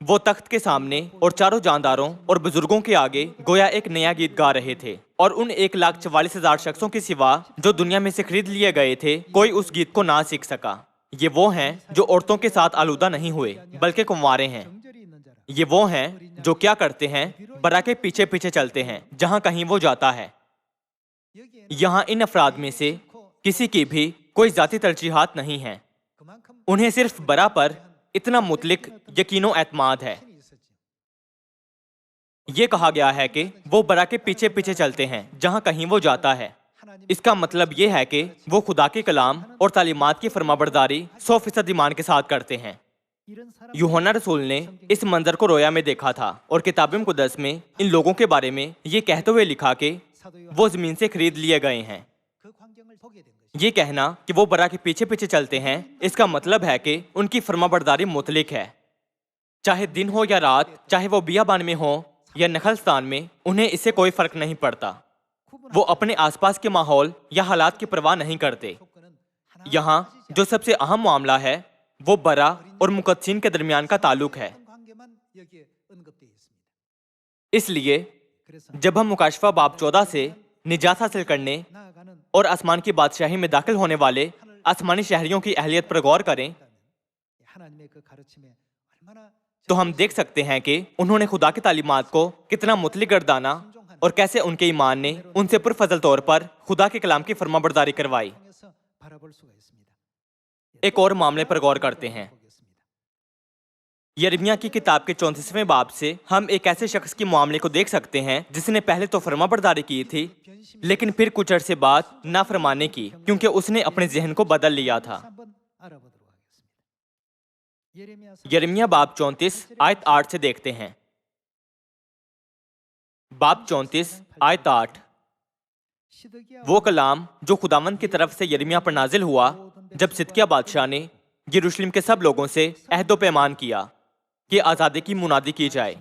وہ تخت کے سامنے اور چاروں جانداروں اور بزرگوں کے آگے گویا ایک نیا گیت گا رہے تھے، اور ان 1,44,000 شخصوں کے سوا جو دنیا میں سے خرید لیے گئے تھے کوئی اس گیت کو نہ سیکھ سکا۔ یہ وہ ہیں جو عورتوں کے ساتھ آلودہ نہیں ہوئے بلکہ کنوارے ہیں۔ یہ وہ ہیں جو کیا کرتے ہیں؟ برا کے پیچھے پیچھے چلتے ہیں جہاں کہیں وہ جاتا ہے۔ یہاں ان افراد میں سے کسی کی بھی کوئی ذاتی ترجیحات نہیں ہیں، انہیں صرف برا پر اتنا مطلق یقین و اعتماد ہے۔ یہ کہا گیا ہے کہ وہ برا کے پیچھے پیچھے چلتے ہیں جہاں کہیں وہ جاتا ہے۔ اس کا مطلب یہ ہے کہ وہ خدا کے کلام اور تعلیمات کی فرمانبرداری 100% ایمان کے ساتھ کرتے ہیں۔ یوحنا رسول نے اس منظر کو رویا میں دیکھا تھا، اور کتاب مقدس میں ان لوگوں کے بارے میں یہ کہتے ہوئے لکھا کہ وہ زمین سے خرید لیے گئے ہیں۔ یہ کہنا کہ وہ برا کے پیچھے پیچھے چلتے ہیں، اس کا مطلب ہے کہ ان کی فرمانبرداری مطلق ہے، چاہے دن ہو یا رات، چاہے وہ بیابان میں ہو یا نخلستان میں، انہیں اس سے کوئی فرق نہیں پڑتا۔ وہ اپنے آس پاس کے ماحول یا حالات کی پرواہ نہیں کرتے۔ یہاں جو سب سے اہم معاملہ ہے وہ برا اور مقدسین کے درمیان کا تعلق ہے۔ اس لیے جب ہم مکاشفہ باب 14 سے نجات حاصل کرنے اور آسمان کی بادشاہی میں داخل ہونے والے آسمانی شہریوں کی اہلیت پر غور کریں تو ہم دیکھ سکتے ہیں کہ انہوں نے خدا کی تعلیمات کو کتنا مطلق گردانا اور کیسے ان کے ایمان نے ان سے پرفضل طور پر خدا کے کلام کی فرمانبرداری کروائی۔ ایک اور معاملے پر غور کرتے ہیں۔ یرمیہ کی کتاب کے 34ویں باب سے ہم ایک ایسے شخص کے معاملے کو دیکھ سکتے ہیں جس نے پہلے تو فرمانبرداری کی تھی لیکن پھر کچھ عرصے بعد نافرمانی کی، کیونکہ اس نے اپنے ذہن کو بدل لیا تھا۔ یرمیہ باب 34 آیت 8 سے دیکھتے ہیں۔ باب 34 آیت 8۔ وہ کلام جو خداوند کی طرف سے یرمیہ پر نازل ہوا جب صدقیہ بادشاہ نے یروشلم کے سب لوگوں سے عہد و پیمان کیا کہ آزادی کی منادی کی جائے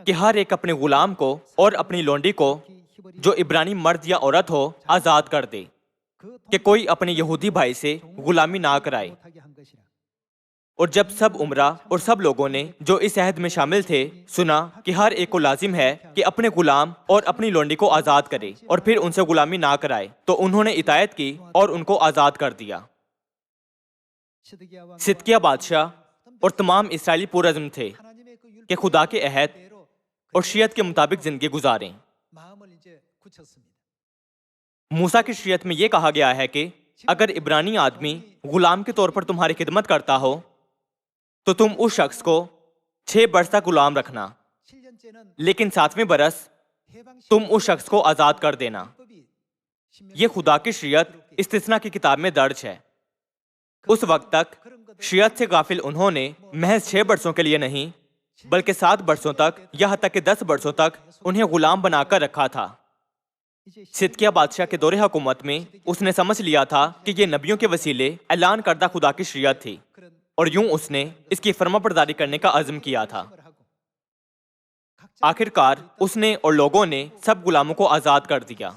کہ ہر ایک اپنے غلام کو اور اپنی لونڈی کو جو عبرانی مرد یا عورت ہو آزاد کر دے، کہ کوئی اپنے یہودی بھائی سے غلامی نہ کرائے۔ اور جب سب عمرہ اور سب لوگوں نے جو اس عہد میں شامل تھے سنا کہ ہر ایک کو لازم ہے کہ اپنے غلام اور اپنی لونڈی کو آزاد کرے اور پھر ان سے غلامی نہ کرائے، تو انہوں نے اطاعت کی اور ان کو آزاد کر دیا۔ صدقیہ بادشاہ اور تمام اسرائیلی پرعزم تھے کہ خدا کے عہد اور شریعت کے مطابق زندگی گزاریں۔ موسیٰ کی شریعت میں یہ کہا گیا ہے کہ اگر عبرانی آدمی غلام کے طور پر تمہاری خدمت کرتا ہو تو تم اس شخص کو 6 برس تک غلام رکھنا، لیکن 7ویں برس تم اس شخص کو آزاد کر دینا۔ یہ خدا کی شریعت استثناء کی کتاب میں درج ہے۔ اس وقت تک شریعت سے غافل انہوں نے محض 6 برسوں کے لیے نہیں بلکہ 7 برسوں تک، یہاں تک کہ 10 برسوں تک انہیں غلام بنا کر رکھا تھا۔ صدقیہ بادشاہ کے دور حکومت میں اس نے سمجھ لیا تھا کہ یہ نبیوں کے وسیلے اعلان کردہ خدا کی شریعت تھی، اور یوں اس نے اس کی فرمانبرداری کرنے کا عزم کیا تھا۔ آخر کار اس نے اور لوگوں نے سب غلاموں کو آزاد کر دیا،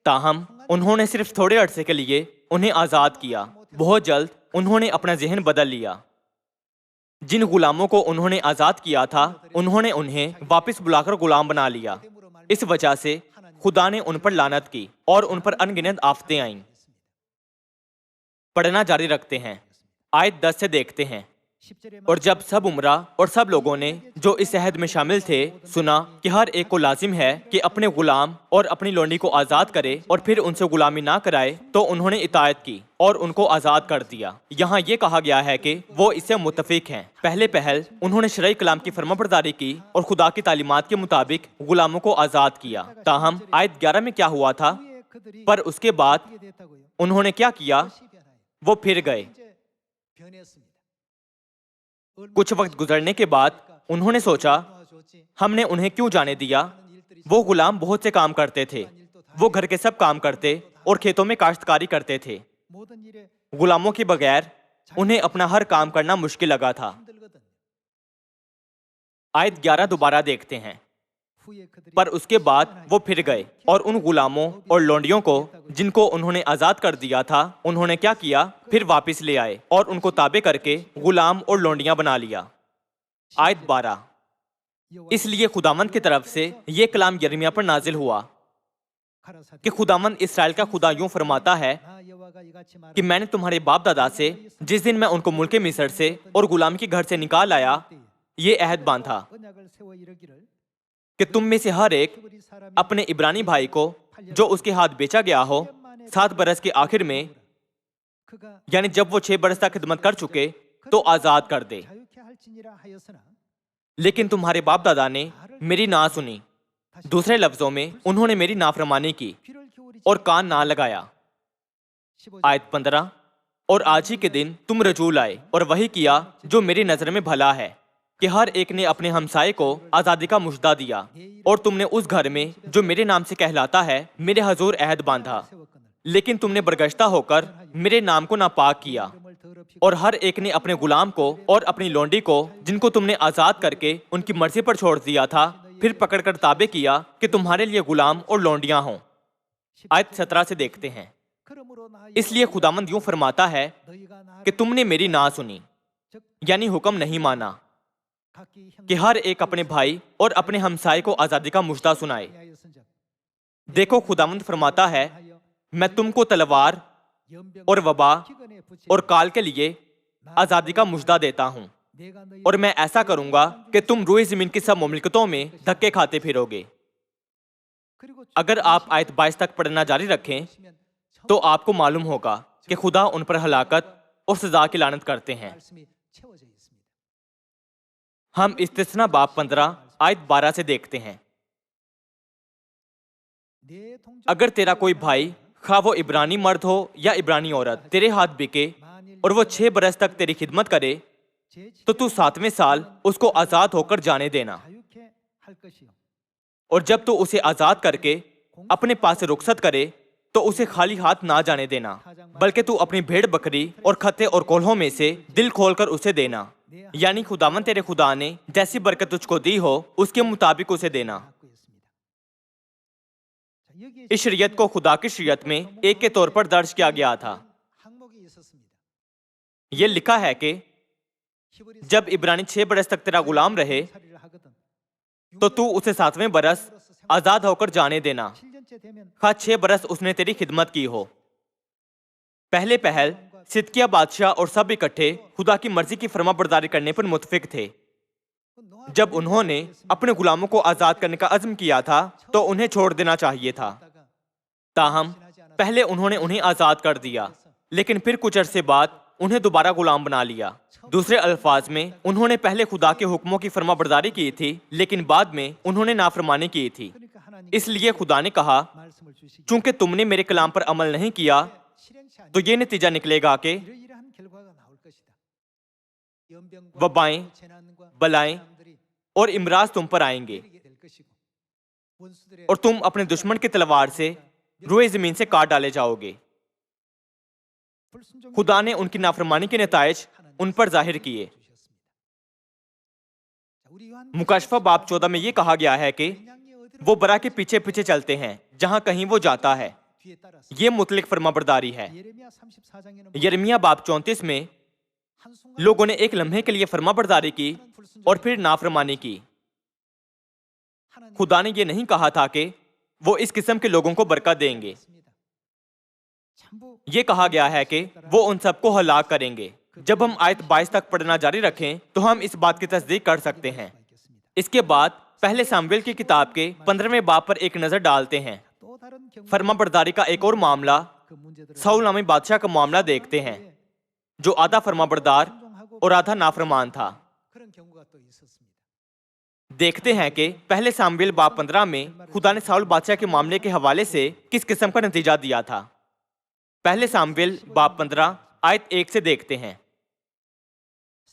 تاہم انہوں نے صرف تھوڑے عرصے کے لیے انہیں آزاد کیا۔ بہت جلد انہوں نے اپنا ذہن بدل لیا۔ جن غلاموں کو انہوں نے آزاد کیا تھا انہوں نے انہیں واپس بلا کر غلام بنا لیا۔ اس وجہ سے خدا نے ان پر لعنت کی اور ان پر ان گنت آفتیں آئیں۔ پڑھنا جاری رکھتے ہیں۔ آیت 10 سے دیکھتے ہیں۔ اور جب سب عمرہ اور سب لوگوں نے جو اس عہد میں شامل تھے سنا کہ ہر ایک کو لازم ہے کہ اپنے غلام اور اپنی لونڈی کو آزاد کرے اور پھر ان سے غلامی نہ کرائے، تو انہوں نے اطاعت کی اور ان کو آزاد کر دیا۔ یہاں یہ کہا گیا ہے کہ وہ اس سے متفق ہیں۔ پہلے پہل انہوں نے شرعی کلام کی فرمانبرداری کی اور خدا کی تعلیمات کے مطابق غلاموں کو آزاد کیا۔ تاہم آیت 11 میں کیا ہوا تھا؟ پر اس کے بعد انہوں نے کیا کیا؟ وہ پھر گئے۔ کچھ وقت گزرنے کے بعد انہوں نے سوچا ہم نے انہیں کیوں جانے دیا؟ وہ غلام بہت سے کام کرتے تھے، وہ گھر کے سب کام کرتے اور کھیتوں میں کاشتکاری کرتے تھے۔ غلاموں کے بغیر انہیں اپنا ہر کام کرنا مشکل لگا تھا۔ آیت 11 دوبارہ دیکھتے ہیں۔ پر اس کے بعد وہ پھر گئے اور ان غلاموں اور لونڈیوں کو جن کو انہوں نے آزاد کر دیا تھا انہوں نے کیا کیا، پھر واپس لے آئے اور ان کو تابع کر کے غلام اور لونڈیاں بنا لیا۔ آیت 12۔ اس لیے خداوند کی طرف سے یہ کلام یرمیہ پر نازل ہوا کہ خداوند اسرائیل کا خدا یوں فرماتا ہے کہ میں نے تمہارے باپ دادا سے جس دن میں ان کو ملک مصر سے اور غلامی کے گھر سے نکال لایا یہ عہد باندھا کہ تم میں سے ہر ایک اپنے عبرانی بھائی کو جو اس کے ہاتھ بیچا گیا ہو 7 برس کے آخر میں، یعنی جب وہ 6 برس تک خدمت کر چکے، تو آزاد کر دے۔ لیکن تمہارے باپ دادا نے میری نہ سنی، دوسرے لفظوں میں انہوں نے میری نافرمانی کی اور کان نہ لگایا۔ آیت 15۔ اور آج ہی کے دن تم رجوع لائے اور وہی کیا جو میری نظر میں بھلا ہے کہ ہر ایک نے اپنے ہمسائے کو آزادی کا مژدہ دیا، اور تم نے اس گھر میں جو میرے نام سے کہلاتا ہے میرے حضور عہد باندھا، لیکن تم نے برگشتہ ہو کر میرے نام کو ناپاک کیا، اور ہر ایک نے اپنے غلام کو اور اپنی لونڈی کو جن کو تم نے آزاد کر کے ان کی مرضی پر چھوڑ دیا تھا پھر پکڑ کر تابع کیا کہ تمہارے لیے غلام اور لونڈیاں ہوں۔ آیت 17 سے دیکھتے ہیں۔ اس لیے خداوند یوں فرماتا ہے کہ تم نے میری نہ سنی، یعنی حکم نہیں مانا کہ ہر ایک اپنے بھائی اور اپنے ہمسائے کو آزادی کا مژدہ سنائے۔ دیکھو خداوند فرماتا ہے میں تم کو تلوار اور وبا اور کال کے لیے آزادی کا مژدہ دیتا ہوں، اور میں ایسا کروں گا کہ تم روئے زمین کی سب مملکتوں میں دھکے کھاتے پھرو گے۔ اگر آپ آیت 22 تک پڑھنا جاری رکھیں تو آپ کو معلوم ہوگا کہ خدا ان پر ہلاکت اور سزا کی لعنت کرتے ہیں۔ ہم استثنا باب 15 آیت 12 سے دیکھتے ہیں۔ اگر تیرا کوئی بھائی خواہ وہ عبرانی مرد ہو یا عبرانی عورت تیرے ہاتھ بکے اور وہ 6 برس تک تیری خدمت کرے تو 7ویں سال اس کو آزاد ہو کر جانے دینا، اور جب تو اسے آزاد کر کے اپنے پاس سے رخصت کرے تو اسے خالی ہاتھ نہ جانے دینا، بلکہ تو اپنی بھیڑ بکری اور کھتے اور کولہوں میں سے دل کھول کر اسے دینا، یعنی خداوند تیرے خدا نے جیسی برکت تجھ کو دی ہو اس کے مطابق اسے دینا۔ اس شریعت کو خدا کی شریعت میں ایک کے طور پر درج کیا گیا تھا۔ یہ لکھا ہے کہ جب عبرانی 6 برس تک تیرا غلام رہے تو اسے 7ویں برس آزاد ہو کر جانے دینا، خواہ 6 برس اس نے تیری خدمت کی ہو۔ پہلے پہل صدقیہ بادشاہ اور سب اکٹھے خدا کی مرضی کی فرما برداری کرنے پر متفق تھے۔ جب انہوں نے اپنے غلاموں کو آزاد کرنے کا عزم کیا تھا تو انہیں چھوڑ دینا چاہیے تھا، تاہم پہلے انہوں نے انہیں آزاد کر دیا، لیکن پھر کچھ عرصے بعد انہیں دوبارہ غلام بنا لیا۔ دوسرے الفاظ میں انہوں نے پہلے خدا کے حکموں کی فرما برداری کی تھی لیکن بعد میں انہوں نے نافرمانی کی تھی۔ اس لیے خدا نے کہا چونکہ تم نے میرے کلام پر عمل نہیں کیا تو یہ نتیجہ نکلے گا کہ وبائیں، بلائیں اور امراض تم پر آئیں گے، اور تم اپنے دشمن کی تلوار سے روئے زمین سے کاٹ ڈالے جاؤ گے۔ خدا نے ان کی نافرمانی کے نتائج ان پر ظاہر کیے۔ مکاشفہ باب 14 میں یہ کہا گیا ہے کہ وہ برا کے پیچھے پیچھے چلتے ہیں جہاں کہیں وہ جاتا ہے۔ یہ مطلق فرما برداری ہے۔ یرمیہ باب 34 میں لوگوں نے ایک لمحے کے لیے فرما برداری کی اور پھر نافرمانی کی۔ خدا نے یہ نہیں کہا تھا کہ وہ اس قسم کے لوگوں کو برکت دیں گے۔ یہ کہا گیا ہے کہ وہ ان سب کو ہلاک کریں گے۔ جب ہم آیت 22 تک پڑھنا جاری رکھیں تو ہم اس بات کی تصدیق کر سکتے ہیں۔ اس کے بعد پہلے سامویل کی کتاب کے 15ویں باب پر ایک نظر ڈالتے ہیں۔ فرما برداری کا ایک اور معاملہ ساؤل نامی بادشاہ کا معاملہ دیکھتے ہیں جو آدھا فرما بردار اور آدھا نافرمان تھا۔ دیکھتے ہیں کہ پہلے سامویل باب 15 میں خدا نے ساؤل بادشاہ کے معاملے کے حوالے سے کس قسم کا نتیجہ دیا تھا۔ پہلے سامویل باب 15 آیت 1 سے دیکھتے ہیں۔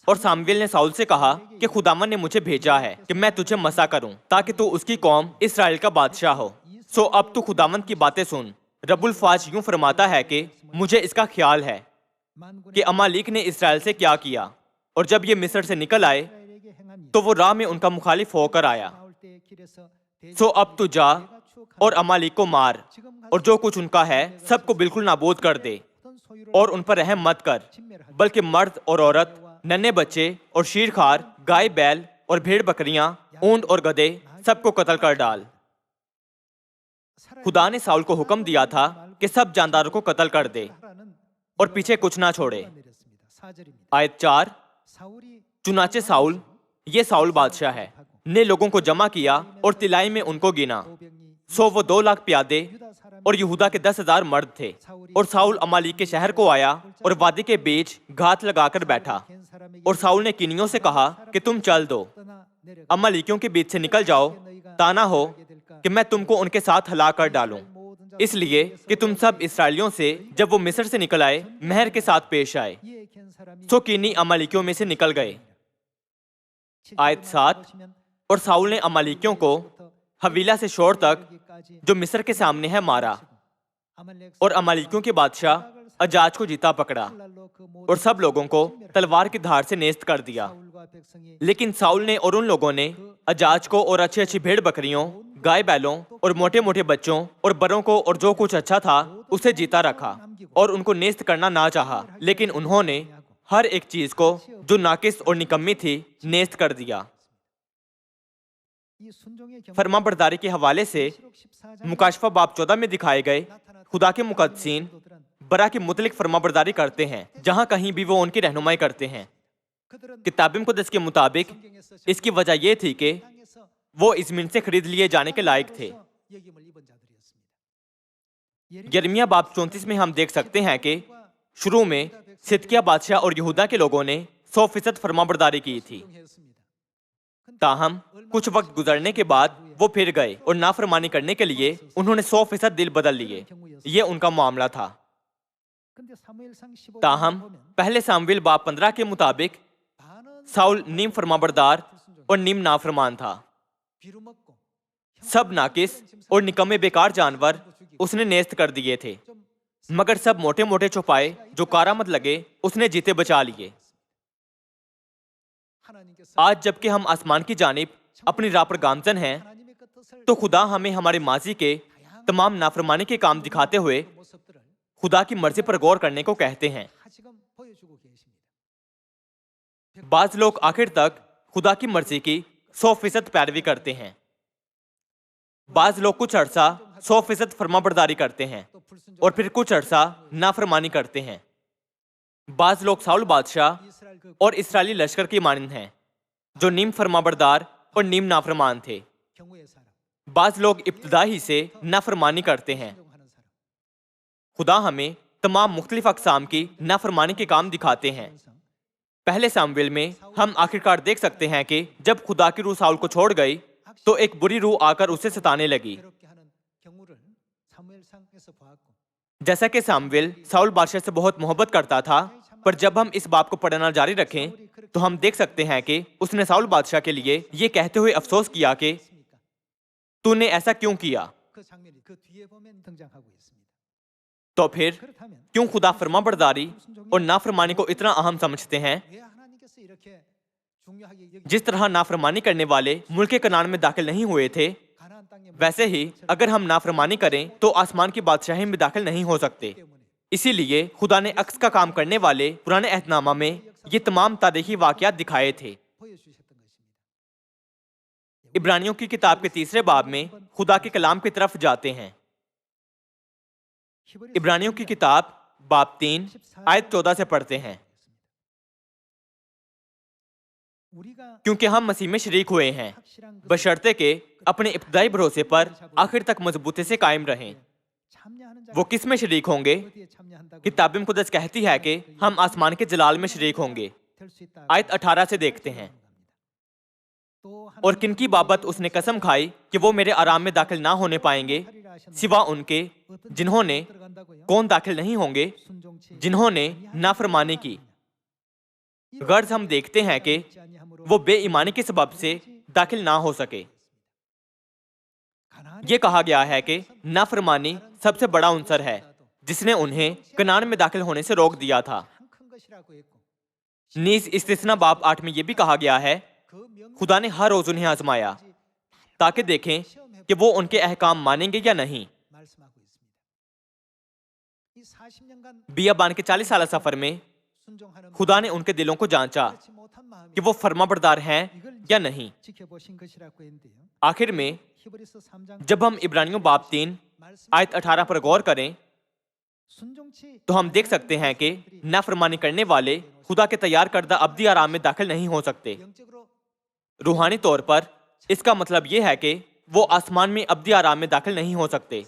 اور سامویل نے ساؤل سے کہا کہ خداوند نے مجھے بھیجا ہے کہ میں تجھے مسا کروں تاکہ تو اس کی قوم اسرائیل کا بادشاہ ہو، سو اب تو خداوند کی باتیں سن۔ رب الفاظ یوں فرماتا ہے کہ مجھے اس کا خیال ہے کہ امالیک نے اسرائیل سے کیا کیا، اور جب یہ مصر سے نکل آئے تو وہ راہ میں ان کا مخالف ہو کر آیا۔ سو اب تو جا اور امالیک کو مار اور جو کچھ ان کا ہے سب کو بالکل نابود کر دے اور ان پر رحم مت کر، بلکہ مرد اور عورت، ننھے بچے اور شیرخوار، گائے بیل اور بھیڑ بکریاں، اونٹ اور گدھے سب کو قتل کر ڈال۔ خدا نے ساؤل کو حکم دیا تھا کہ سب جانداروں کو قتل کر دے اور پیچھے کچھ نہ چھوڑے۔ آیت 4، چنانچہ ساؤل، یہ ساؤل بادشاہ ہے، نے لوگوں کو جمع کیا اور تلائی میں ان کو گنا، سو وہ 2,00,000 پیادے اور یہودا کے 10,000 مرد تھے۔ اور ساؤل امالیک کے شہر کو آیا اور وادی کے بیچ گھات لگا کر بیٹھا، اور ساؤل نے کینیوں سے کہا کہ تم چل دو، امالیکیوں کے بیچ سے نکل جاؤ، تانا ہو کہ میں تم کو ان کے ساتھ ہلاک کر ڈالوں، اس لیے کہ تم سب اسرائیلیوں سے جب وہ مصر سے نکل آئے مہر کے ساتھ پیش آئے۔ سو کینی امالیکیوں میں سے نکل گئے۔ آیت 7، اور ساؤل نے امالیکیوں کو حویلا سے شور تک جو مصر کے سامنے ہے مارا، اور امالیکیوں کے بادشاہ اجاج کو جیتا پکڑا اور سب لوگوں کو تلوار کی دھار سے نیست کر دیا۔ لیکن ساؤل نے اور ان لوگوں نے اجاج کو اور اچھی اچھی بھیڑ بکریوں، گائے بیلوں اور موٹے موٹے بچوں اور بروں کو اور جو کچھ اچھا تھا اسے جیتا رکھا اور ان کو نیست کرنا نہ چاہا، لیکن انہوں نے ہر ایک چیز کو جو ناقص اور نکمی تھی نیست کر دیا۔ فرما برداری کے حوالے سے مکاشفہ باب 14 میں دکھائے گئے خدا کے مقدسین برا کے متعلق فرما برداری کرتے ہیں جہاں کہیں بھی وہ ان کی رہنمائی کرتے ہیں۔ کتاب مقدس کے مطابق اس کی وجہ یہ تھی کہ وہ ازمین سے خرید لیے جانے کے لائق تھے۔ یرمیہ باب 34 میں ہم دیکھ سکتے ہیں کہ شروع میں صدقیہ بادشاہ اور یہودا کے لوگوں نے 100% فرما برداری کی تھی، تاہم کچھ وقت گزرنے کے بعد وہ پھر گئے اور نافرمانی کرنے کے لیے انہوں نے 100% دل بدل لیے۔ یہ ان کا معاملہ تھا۔ تاہم پہلے سامویل باب 15 کے مطابق ساؤل نیم فرما بردار اور نیم نافرمان تھا۔ سب ناقص اور نکمے بیکار جانور اس نے نیست کر دیے تھے، مگر سب موٹے موٹے چوپائے جو کارآمد لگے اس نے جیتے بچا لیے۔ آج جبکہ ہم آسمان کی جانب اپنی راہ پر گامزن ہیں تو خدا ہمیں ہمارے ماضی کے تمام نافرمانی کے کام دکھاتے ہوئے خدا کی مرضی پر غور کرنے کو کہتے ہیں۔ بعض لوگ آخر تک خدا کی مرضی کی 100% پیروی کرتے ہیں، بعض لوگ کچھ عرصہ 100% فرما برداری کرتے ہیں اور پھر کچھ عرصہ نافرمانی کرتے ہیں۔ بعض لوگ ساؤل بادشاہ اور اسرائیلی لشکر کی مانند ہیں جو نیم فرما بردار اور نیم نافرمان تھے۔ بعض لوگ ابتدا ہی سے نافرمانی کرتے ہیں۔ خدا ہمیں تمام مختلف اقسام کی نافرمانی کے کام دکھاتے ہیں۔ پہلے سامویل میں ہم آخرکار دیکھ سکتے ہیں کہ جب خدا کی روح ساؤل کو چھوڑ گئی تو ایک بری روح آ کر اسے ستانے لگی۔ جیسا کہ سامویل ساؤل بادشاہ سے بہت محبت کرتا تھا، پر جب ہم اس باب کو پڑھنا جاری رکھیں تو ہم دیکھ سکتے ہیں کہ اس نے ساؤل بادشاہ کے لیے یہ کہتے ہوئے افسوس کیا کہ تو نے ایسا کیوں کیا؟ تو پھر کیوں خدا فرما برداری اور نافرمانی کو اتنا اہم سمجھتے ہیں؟ جس طرح نافرمانی کرنے والے ملک کنعان میں داخل نہیں ہوئے تھے، ویسے ہی اگر ہم نافرمانی کریں تو آسمان کی بادشاہی میں داخل نہیں ہو سکتے۔ اسی لیے خدا نے عکس کا کام کرنے والے پرانے عہد نامہ میں یہ تمام تاریخی واقعات دکھائے تھے۔ عبرانیوں کی کتاب کے 3 باب میں خدا کے کلام کی طرف جاتے ہیں۔ عبرانیوں کی کتاب باب 3 آیت 14 سے پڑھتے ہیں، کیونکہ ہم مسیح میں شریک ہوئے ہیں بشرطے کہ اپنے ابتدائی بھروسے پر آخر تک مضبوطی سے قائم رہیں۔ وہ کس میں شریک ہوں گے؟ کتاب مقدس کہتی ہے کہ ہم آسمان کے جلال میں شریک ہوں گے۔ آیت 18 سے دیکھتے ہیں، اور کن کی بابت اس نے قسم کھائی کہ وہ میرے آرام میں داخل نہ ہونے پائیں گے سوا ان کے جنہوں نے کون داخل نہیں ہوں گے جنہوں نے نافرمانی کی۔ غرض ہم دیکھتے ہیں کہ وہ بے ایمانی کے سبب سے داخل نہ ہو سکے۔ یہ کہا گیا ہے کہ نافرمانی سب سے بڑا عنصر ہے جس نے انہیں کنعان میں داخل ہونے سے روک دیا تھا۔ نیز استثنا باب 8 میں یہ بھی کہا گیا ہے، خدا نے ہر روز انہیں آزمایا تاکہ دیکھیں کہ وہ ان کے احکام مانیں گے یا نہیں۔ بیابان کے 40 سالہ سفر میں خدا نے ان کے دلوں کو جانچا کہ وہ فرما بردار ہیں یا نہیں۔ آخر میں جب ہم عبرانیوں باب 3 آیت 18 پر غور کریں تو ہم دیکھ سکتے ہیں کہ نافرمانی کرنے والے خدا کے تیار کردہ ابدی آرام میں داخل نہیں ہو سکتے۔ روحانی طور پر اس کا مطلب یہ ہے کہ وہ آسمان میں ابدی آرام میں داخل نہیں ہو سکتے۔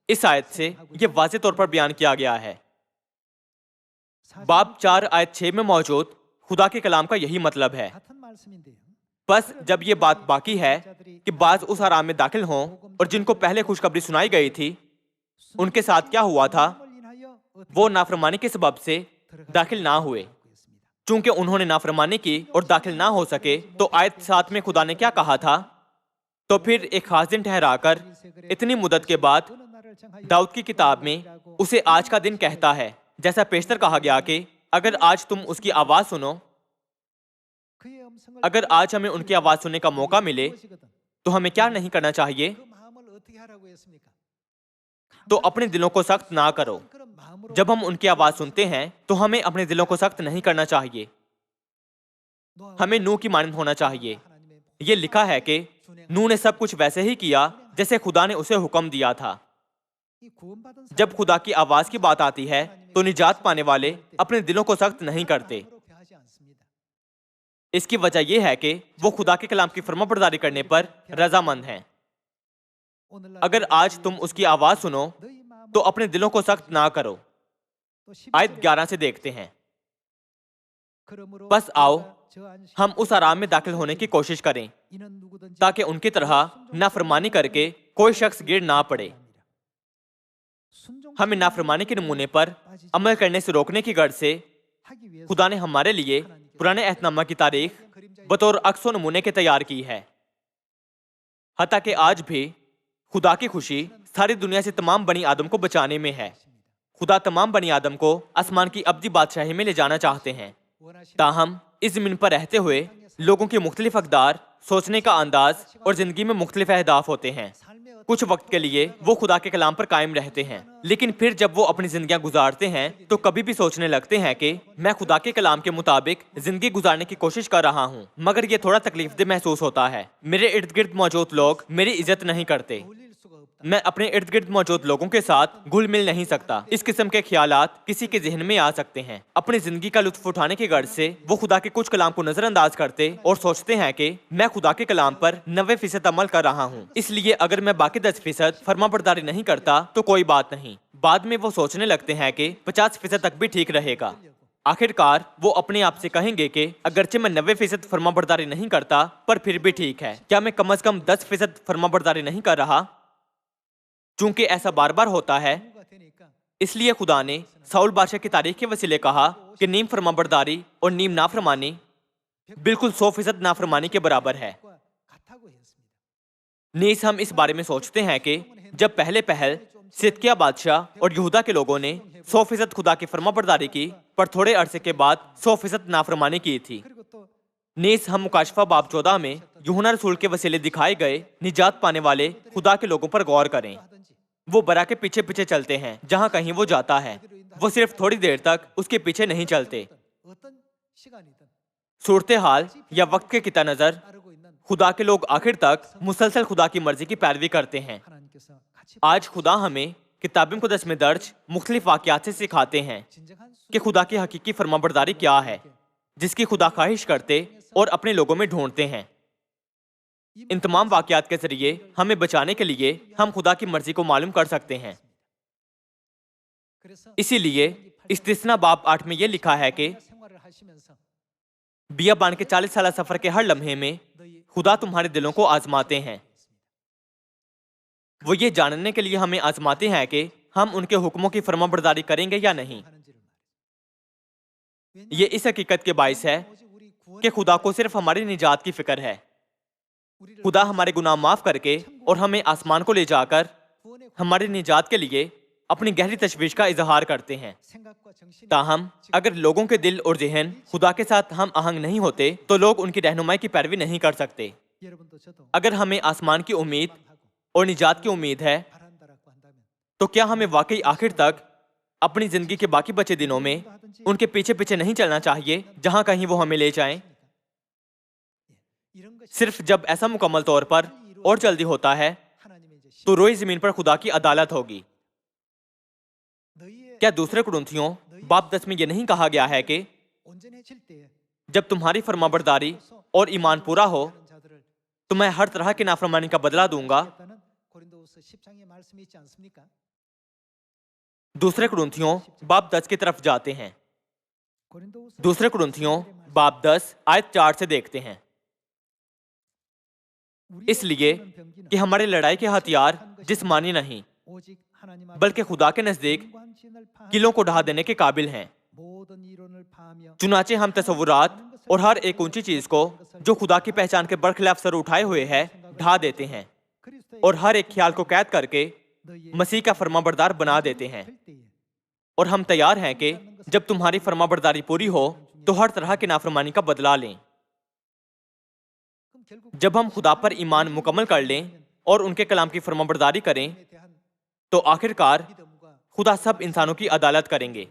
اس آیت سے یہ واضح طور پر بیان کیا گیا ہے۔ باب 4 آیت 6 میں موجود خدا کے کلام کا یہی مطلب ہے۔ بس جب یہ بات باقی ہے کہ بعض اس آرام میں داخل ہوں اور جن کو پہلے خوشخبری سنائی گئی تھی ان کے ساتھ کیا ہوا تھا، وہ نافرمانی کے سبب سے داخل نہ ہوئے۔ چونکہ انہوں نے نافرمانی کی اور داخل نہ ہو سکے تو آیت 7 میں خدا نے کیا کہا تھا؟ تو پھر ایک خاص دن ٹھہرا کر اتنی مدت کے بعد داؤد کی کتاب میں اسے آج کا دن کہتا ہے، جیسا پیشتر کہا گیا کہ اگر آج تم اس کی آواز سنو، اگر آج ہمیں ان کی آواز سننے کا موقع ملے تو ہمیں کیا نہیں کرنا چاہیے؟ تو اپنے دلوں کو سخت نہ کرو۔ جب ہم ان کی آواز سنتے ہیں تو ہمیں اپنے دلوں کو سخت نہیں کرنا چاہیے، ہمیں نوح کی مانند ہونا چاہیے۔ یہ لکھا ہے کہ نوح نے سب کچھ ویسے ہی کیا جیسے خدا نے اسے حکم دیا تھا۔ جب خدا کی آواز کی بات آتی ہے تو نجات پانے والے اپنے دلوں کو سخت نہیں کرتے۔ اس کی وجہ یہ ہے کہ وہ خدا کے کلام کی فرما برداری کرنے پر رضامند ہیں۔ اگر آج تم اس کی آواز سنو تو اپنے دلوں کو سخت نہ کرو۔ آیت 11 سے دیکھتے ہیں، بس آؤ ہم اس آرام میں داخل ہونے کی کوشش کریں تاکہ ان کی طرح نافرمانی کر کے کوئی شخص گر نہ پڑے۔ ہمیں نافرمانی کے نمونے پر عمل کرنے سے روکنے کی غرض سے خدا نے ہمارے لیے پرانے عہد نامہ کی تاریخ بطور عکس و نمونے کے تیار کی ہے۔ حتیٰ کہ آج بھی خدا کی خوشی ساری دنیا سے تمام بنی آدم کو بچانے میں ہے۔ خدا تمام بنی آدم کو آسمان کی ابدی بادشاہی میں لے جانا چاہتے ہیں۔ تاہم اس زمین پر رہتے ہوئے لوگوں کے مختلف اقدار، سوچنے کا انداز اور زندگی میں مختلف اہداف ہوتے ہیں۔ کچھ وقت کے لیے وہ خدا کے کلام پر قائم رہتے ہیں، لیکن پھر جب وہ اپنی زندگیاں گزارتے ہیں تو کبھی بھی سوچنے لگتے ہیں کہ میں خدا کے کلام کے مطابق زندگی گزارنے کی کوشش کر رہا ہوں، مگر یہ تھوڑا تکلیف دہ محسوس ہوتا ہے۔ میرے ارد گرد موجود لوگ میری عزت نہیں کرتے، میں اپنے ارد گرد موجود لوگوں کے ساتھ گھل مل نہیں سکتا۔ اس قسم کے خیالات کسی کے ذہن میں آ سکتے ہیں۔ اپنی زندگی کا لطف اٹھانے کی غرض سے وہ خدا کے کچھ کلام کو نظر انداز کرتے اور سوچتے ہیں کہ میں خدا کے کلام پر 90% عمل کر رہا ہوں، اس لیے اگر میں باقی 10% فرما برداری نہیں کرتا تو کوئی بات نہیں۔ بعد میں وہ سوچنے لگتے ہیں کہ 50% تک بھی ٹھیک رہے گا۔ آخر کار وہ اپنے آپ سے کہیں گے کہ اگرچہ میں 90% فرما برداری نہیں کرتا پر پھر بھی ٹھیک ہے، کیا میں کم از کم 10% فرما برداری نہیں کر رہا؟ چونکہ ایسا بار بار ہوتا ہے، اس لیے خدا نے ساؤل بادشاہ کی تاریخ کے وسیلے کہا کہ نیم فرما برداری اور نیم نافرمانی بالکل 100% نافرمانی کے برابر ہے۔ نیز ہم اس بارے میں سوچتے ہیں کہ جب پہلے پہل صدقیہ بادشاہ اور یہودا کے لوگوں نے 100% خدا کی فرما برداری کی پر تھوڑے عرصے کے بعد 100% نافرمانی کی تھی۔ نیز ہم مکاشفہ باب 14 میں یوحنا رسول کے وسیلے دکھائے گئے نجات پانے والے خدا کے لوگوں پر غور کریں۔ وہ برا کے پیچھے پیچھے چلتے ہیں، جہاں کہیں وہ جاتا ہے وہ صرف تھوڑی دیر تک اس کے پیچھے نہیں چلتے۔ صورتحال یا وقت کے قطع نظر خدا کے لوگ آخر تک مسلسل خدا کی مرضی کی پیروی کرتے ہیں۔ آج خدا ہمیں کتاب مقدس میں درج مختلف واقعات سے سکھاتے ہیں کہ خدا کی حقیقی فرما برداری کیا ہے، جس کی خدا خواہش کرتے اور اپنے لوگوں میں ڈھونڈتے ہیں۔ ان تمام واقعات کے ذریعے ہمیں بچانے کے لیے ہم خدا کی مرضی کو معلوم کر سکتے ہیں۔ اسی لیے استثنا باب 8 میں یہ لکھا ہے کہ بیابان کے 40 سالہ سفر کے ہر لمحے میں خدا تمہارے دلوں کو آزماتے ہیں۔ وہ یہ جاننے کے لیے ہمیں آزماتے ہیں کہ ہم ان کے حکموں کی فرما برداری کریں گے یا نہیں۔ یہ اس حقیقت کے باعث ہے کہ خدا کو صرف ہماری نجات کی فکر ہے۔ خدا ہمارے گناہ معاف کر کے اور ہمیں آسمان کو لے جا کر ہماری نجات کے لیے اپنی گہری تشویش کا اظہار کرتے ہیں۔ تاہم اگر لوگوں کے دل اور ذہن خدا کے ساتھ ہم آہنگ نہیں ہوتے تو لوگ ان کی رہنمائی کی پیروی نہیں کر سکتے۔ اگر ہمیں آسمان کی امید اور نجات کی امید ہے تو کیا ہمیں واقعی آخر تک اپنی زندگی کے باقی بچے دنوں میں ان کے پیچھے پیچھے نہیں چلنا چاہیے جہاں کہیں وہ ہمیں لے جائیں؟ صرف جب ایسا مکمل طور پر اور جلدی ہوتا ہے تو روئی زمین پر خدا کی عدالت ہوگی۔ کیا دوسرے کرنتھیوں باب 10 میں یہ نہیں کہا گیا ہے کہ جب تمہاری فرمانبرداری اور ایمان پورا ہو تو میں ہر طرح کی نافرمانی کا بدلہ دوں گا؟ دوسرے کرنتھیوں باب 10 کی طرف جاتے ہیں۔ دوسرے کرنتھیوں باب 10 آیت 4 سے دیکھتے ہیں۔ اس لیے کہ ہمارے لڑائی کے ہتھیار جسمانی نہیں بلکہ خدا کے نزدیک قلعوں کو ڈھا دینے کے قابل ہیں۔ چنانچہ ہم تصورات اور ہر ایک اونچی چیز کو جو خدا کی پہچان کے برخلاف سر اٹھائے ہوئے ہے ڈھا دیتے ہیں اور ہر ایک خیال کو قید کر کے مسیح کا فرمانبردار بنا دیتے ہیں۔ اور ہم تیار ہیں کہ جب تمہاری فرمانبرداری پوری ہو تو ہر طرح کی نافرمانی کا بدلہ لیں۔ جب ہم خدا پر ایمان مکمل کر لیں اور ان کے کلام کی فرمانبرداری کریں تو آخر کار خدا سب انسانوں کی عدالت کریں گے۔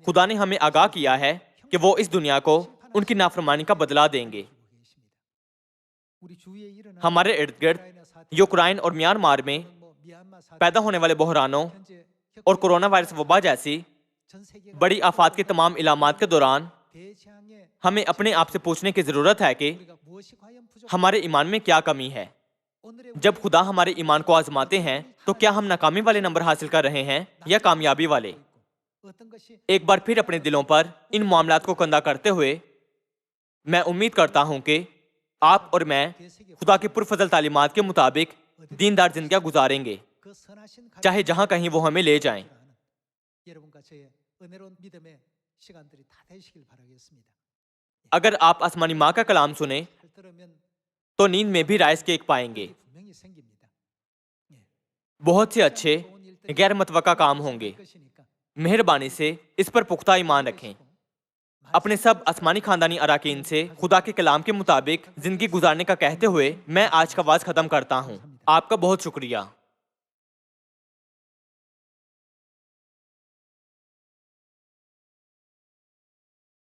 خدا نے ہمیں آگاہ کیا ہے کہ وہ اس دنیا کو ان کی نافرمانی کا بدلہ دیں گے۔ ہمارے ارد گرد یوکرائن اور میانمار میں پیدا ہونے والے بحرانوں اور کورونا وائرس وبا جیسی بڑی آفات کے تمام علامات کے دوران ہمیں اپنے آپ سے پوچھنے کی ضرورت ہے کہ ہمارے ایمان میں کیا کمی ہے۔ جب خدا ہمارے ایمان کو آزماتے ہیں تو کیا ہم ناکامی والے نمبر حاصل کر رہے ہیں یا کامیابی والے؟ ایک بار پھر اپنے دلوں پر ان معاملات کو کندہ کرتے ہوئے میں امید کرتا ہوں کہ آپ اور میں خدا کی پرفضل تعلیمات کے مطابق دیندار زندگیاں گزاریں گے، چاہے جہاں کہیں وہ ہمیں لے جائیں۔ اگر آپ آسمانی ماں کا کلام سنیں تو نیند میں بھی رائس کیک پائیں گے۔ بہت سے اچھے غیر متوقع کام ہوں گے۔ مہربانی سے اس پر پختہ ایمان رکھیں۔ اپنے سب آسمانی خاندانی اراکین سے خدا کے کلام کے مطابق زندگی گزارنے کا کہتے ہوئے میں آج کا واعظ ختم کرتا ہوں۔ آپ کا بہت شکریہ۔